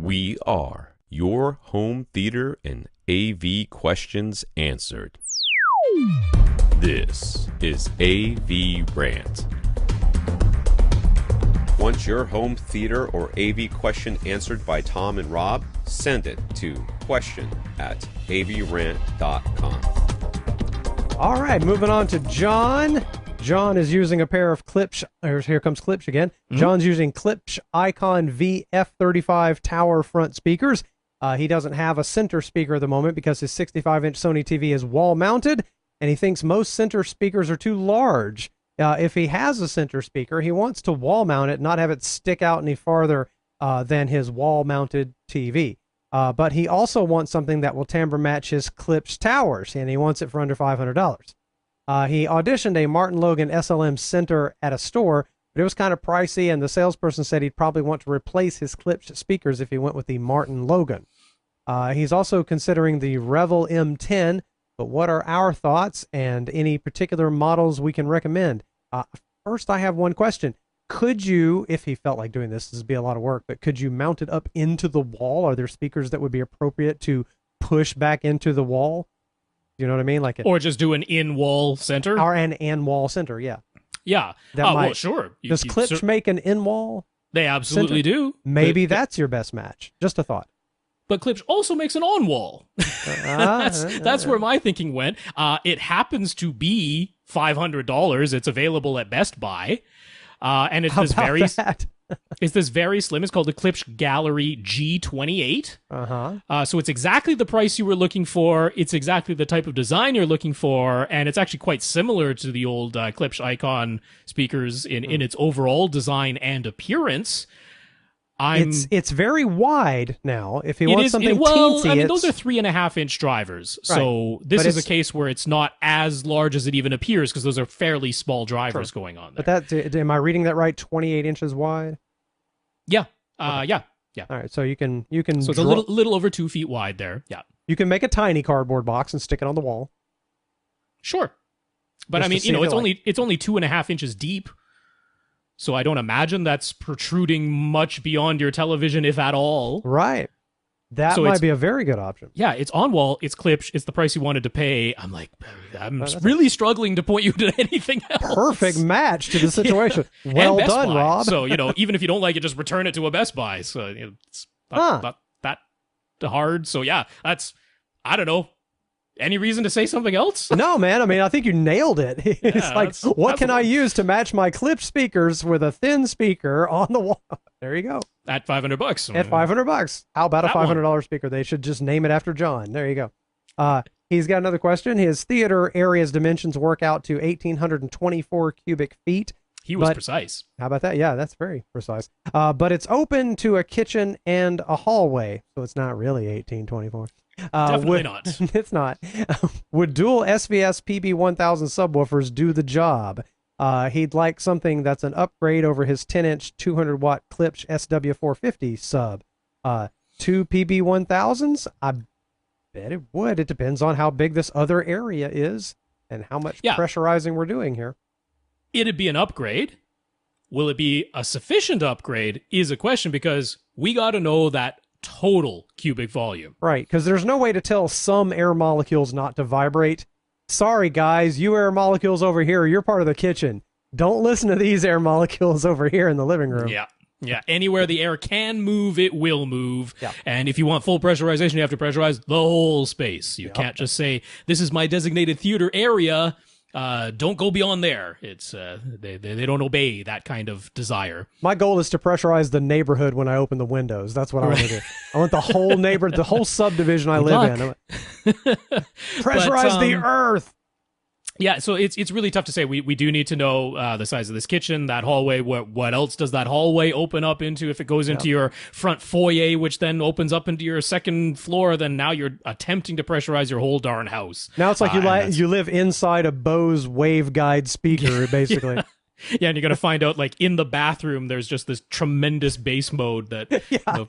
We are your home theater and AV questions answered. This is AVRant. Want your home theater or AV question answered by Tom and Rob? Send it to question@avrant.com. All right, moving on to John. John is using a pair of Klipsch. Here comes Klipsch again. John's using Klipsch Icon VF35 Tower front speakers. He doesn't have a center speaker at the moment because his 65-inch Sony TV is wall-mounted, and he thinks most center speakers are too large. If he has a center speaker, he wants to wall-mount it, not have it stick out any farther than his wall-mounted TV. But he also wants something that will timbre match his Klipsch Towers, and he wants it for under $500. He auditioned a Martin Logan SLM center at a store, but it was kind of pricey, and the salesperson said he'd probably want to replace his Klipsch speakers if he went with the Martin Logan. He's also considering the Revel M10, but what are our thoughts and any particular models we can recommend? First, I have one question. Could you, if he felt like doing this, this would be a lot of work, but could you mount it up into the wall? Are there speakers that would be appropriate to push back into the wall? You know what I mean? Or just do an in-wall center? Or an in-wall center, yeah. Yeah. Well, sure. Does Klipsch make an in-wall? They absolutely do. Maybe that's your best match. Just a thought. But Klipsch also makes an on-wall. That's where my thinking went. It happens to be $500. It's available at Best Buy. And it's this very slim. It's called the Klipsch Gallery G-28. So it's exactly the price you were looking for. It's exactly the type of design you're looking for. And it's actually quite similar to the old Klipsch Icon speakers in its overall design and appearance. It's very wide now. If he wants something teensy, I mean, those are 3.5-inch drivers. Right. So this is a case where it's not as large as it even appears because those are fairly small drivers going on there. But am I reading that right? 28 inches wide? Yeah. Okay. Yeah. All right. So you can. So it's a little over 2 feet wide there. Yeah. You can make a tiny cardboard box and stick it on the wall. Sure. But I mean, it's only 2.5 inches deep. So I don't imagine that's protruding much beyond your television, if at all. Right. That might be a very good option. Yeah, it's on wall, it's Klipsch, it's the price you wanted to pay. I'm really struggling to point you to anything else. Perfect match to the situation. Well done, Buy. Rob. So, even if you don't like it, just return it to a Best Buy. So it's not that hard. So yeah, I don't know. Any reason to say something else? No, man. I mean, I think you nailed it. It's what can I use to match my Klipsch speakers with a thin speaker on the wall? There you go. At $500. At $500. How about a $500 speaker? They should just name it after John. There you go. He's got another question. His theater area's dimensions work out to 1,824 cubic feet. He was precise. How about that? Yeah, that's very precise. But it's open to a kitchen and a hallway, so it's not really 1824. Definitely not. It's not. Would dual SVS PB1000 subwoofers do the job? He'd like something that's an upgrade over his 10-inch 200-watt Klipsch SW450 sub. 2 PB1000s? I bet it would. It depends on how big this other area is and how much pressurizing we're doing here. It'd be an upgrade. Will it be a sufficient upgrade is a question because we got to know that total cubic volume. Right, because there's no way to tell some air molecules not to vibrate. Sorry, guys, you air molecules over here, you're part of the kitchen. Don't listen to these air molecules over here in the living room. Yeah. Anywhere the air can move, it will move. Yeah. And if you want full pressurization, you have to pressurize the whole space. You can't just say, this is my designated theater area. Don't go beyond there. It's they don't obey that kind of desire. My goal is to pressurize the neighborhood when I open the windows. That's what I want to do. I want the whole the whole subdivision I live in. Pressurize the earth. Yeah, so it's really tough to say. We do need to know the size of this kitchen, that hallway. What else does that hallway open up into? If it goes into your front foyer, which then opens up into your second floor, then now you're attempting to pressurize your whole darn house. Now it's like you live inside a Bose waveguide speaker, basically. Yeah, and you're going to find out, like, in the bathroom, there's just this tremendous bass mode that...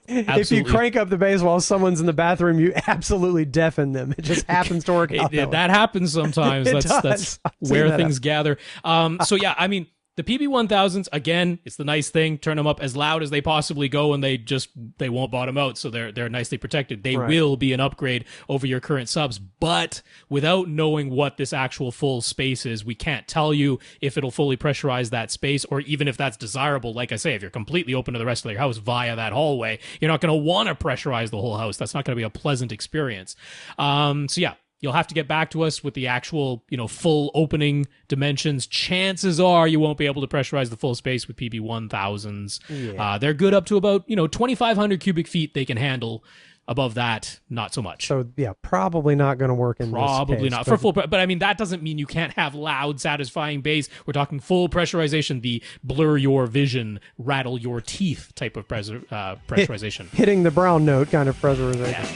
If you crank up the bass while someone's in the bathroom, you absolutely deafen them. It just happens to work out that happens sometimes. That's where things gather. So, yeah, I mean, The PB1000s, again, it's the nice thing. Turn them up as loud as they possibly go, and they won't bottom out, so they're nicely protected. They will be an upgrade over your current subs, but without knowing what this actual full space is, we can't tell you if it'll fully pressurize that space, or even if that's desirable. Like I say, if you're completely open to the rest of your house via that hallway, you're not going to want to pressurize the whole house. That's not going to be a pleasant experience. So yeah. You'll have to get back to us with the actual, full opening dimensions. Chances are you won't be able to pressurize the full space with PB1000s. Yeah. They're good up to about, 2,500 cubic feet they can handle. Above that, not so much. So, yeah, probably not going to work in Probably this case, not. For full, but I mean, that doesn't mean you can't have loud, satisfying bass. We're talking full pressurization, the blur your vision, rattle your teeth type of pressurization. Hitting the brown note kind of pressurization. Yeah.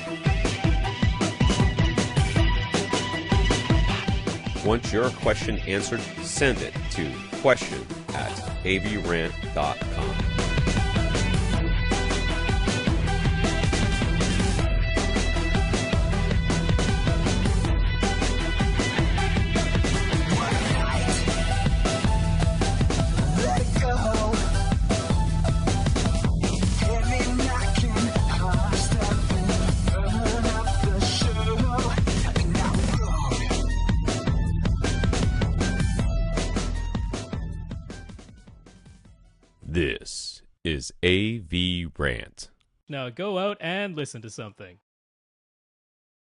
Want your question answered? Send it to question@avrant.com. This is AVRant. Now go out and listen to something.